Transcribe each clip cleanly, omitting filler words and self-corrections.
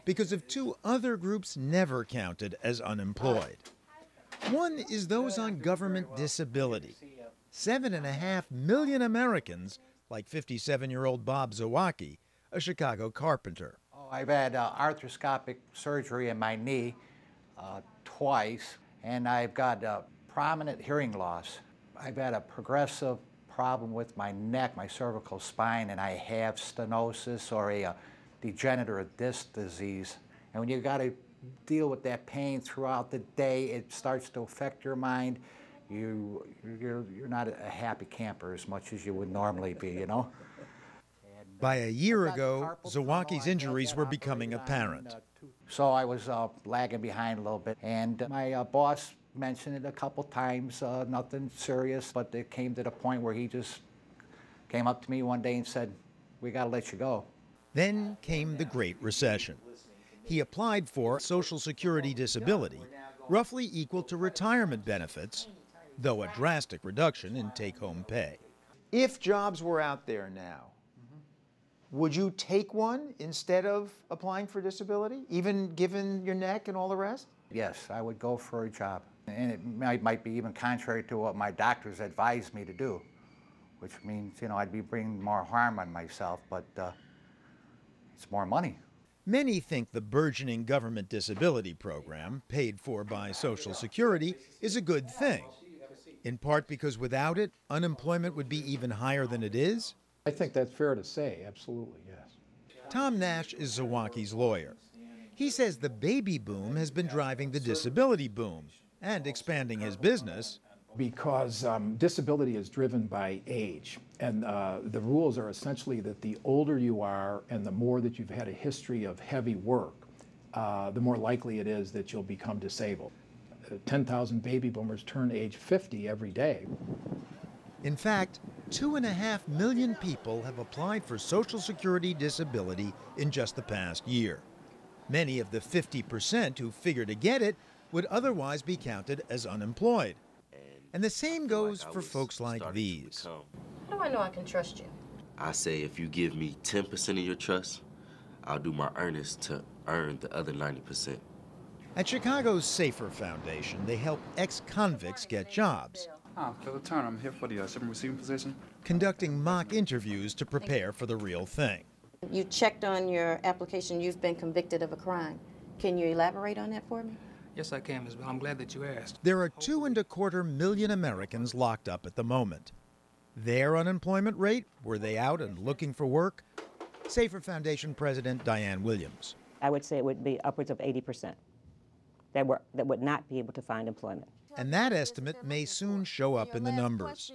because of two other groups never counted as unemployed. One is those on government disability. 7.5 million Americans, like 57-year-old Bob Zawacki, a Chicago carpenter. I've had arthroscopic surgery in my knee twice, and I've got prominent hearing loss. I've had a progressive problem with my neck, my cervical spine, and I have stenosis or a degenerative disc disease. And when you got to deal with that pain throughout the day, it starts to affect your mind. You're not a happy camper as much as you would normally be, you know? By a year ago, Zawacki's injuries were becoming apparent. So I was lagging behind a little bit, and my boss mentioned it a couple times, nothing serious, but it came to the point where he just came up to me one day and said, "We got to let you go." Then came the Great Recession. He applied for Social Security disability, roughly equal to retirement benefits, though a drastic reduction in take-home pay. If jobs were out there now, would you take one instead of applying for disability, even given your neck and all the rest? Yes, I would go for a job. And it might be even contrary to what my doctors advised me to do, which means, you know, I'd be bringing more harm on myself, but it's more money. Many think the burgeoning government disability program, paid for by Social Security, is a good thing, in part because without it, unemployment would be even higher than it is. I think that's fair to say, absolutely, yes. Tom Nash is Zawacki's lawyer. He says the baby boom has been driving the disability boom and expanding his business. Because disability is driven by age, and the rules are essentially that the older you are and the more that you've had a history of heavy work, the more likely it is that you'll become disabled. 10,000 baby boomers turn age 50 every day. In fact, 2.5 million people have applied for Social Security disability in just the past year. Many of the 50% who figure to get it would otherwise be counted as unemployed. And the same goes for folks like these. How do I know I can trust you? I say if you give me 10% of your trust, I'll do my earnest to earn the other 90%. At Chicago's Safer Foundation, they help ex-convicts get jobs. Philip Turner, I'm here for the civil receiving position. Conducting mock interviews to prepare for the real thing. You checked on your application, you've been convicted of a crime. Can you elaborate on that for me? Yes, I can, Ms. Bell. I'm glad that you asked. There are 2.25 million Americans locked up at the moment. Their unemployment rate, were they out and looking for work? Safer Foundation President Diane Williams. I would say it would be upwards of 80% that would not be able to find employment. And that estimate may soon show up in the numbers.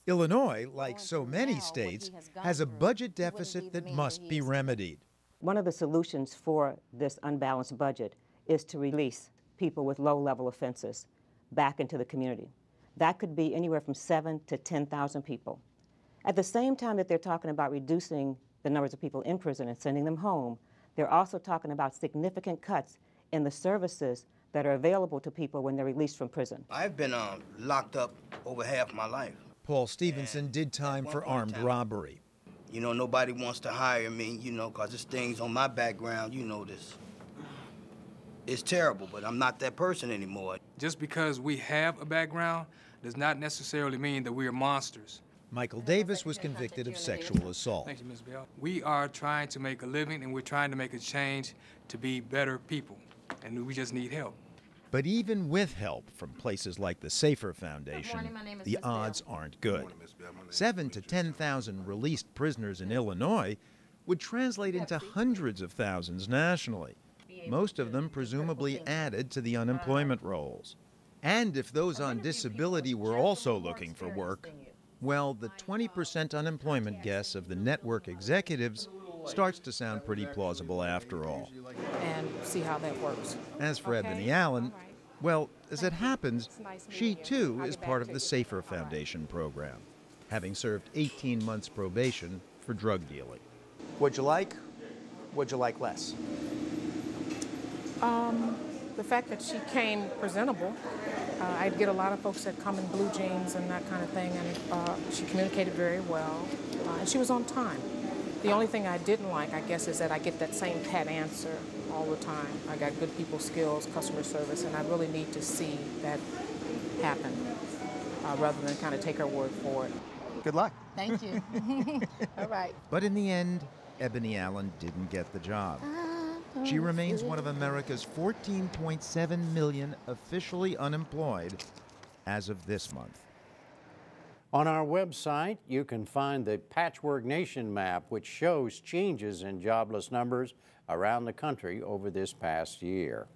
Illinois, like so many states, has a budget deficit that must be remedied. One of the solutions for this unbalanced budget is to release people with low-level offenses back into the community. That could be anywhere from 7,000 to 10,000 people. At the same time that they're talking about reducing the numbers of people in prison and sending them home, they're also talking about significant cuts in the services that are available to people when they're released from prison. I've been locked up over half my life. Paul Stevenson did time for armed robbery. You know, nobody wants to hire me, you know, because there's things on my background, you know this. It's terrible, but I'm not that person anymore. Just because we have a background does not necessarily mean that we are monsters. Michael Davis was convicted of sexual assault. Thank you, Ms. Bell. We are trying to make a living, and we're trying to make a change to be better people, and we just need help. But even with help from places like the Safer Foundation, the odds aren't good. 7,000 to 10,000 released prisoners in Illinois would translate into hundreds of thousands nationally, most of them presumably added to the unemployment rolls. And if those on disability were also looking for work, well, the 20% unemployment guess of the network executives starts to sound pretty plausible after all. And see how that works. As for Ebony Allen, well, as it happens, she too is part of the Safer Foundation program, having served 18 months probation for drug dealing. What'd you like? What'd you like less? The fact that she came presentable. I'd get a lot of folks that come in blue jeans and that kind of thing, and she communicated very well, and she was on time. The only thing I didn't like, I guess, is that I get that same pat answer all the time. I got good people skills, customer service, and I really need to see that happen rather than kind of take her word for it. Good luck. Thank you. All right. But in the end, Ebony Allen didn't get the job. She remains one of America's 14.7 million officially unemployed as of this month. On our website, you can find the Patchwork Nation map, which shows changes in jobless numbers around the country over this past year.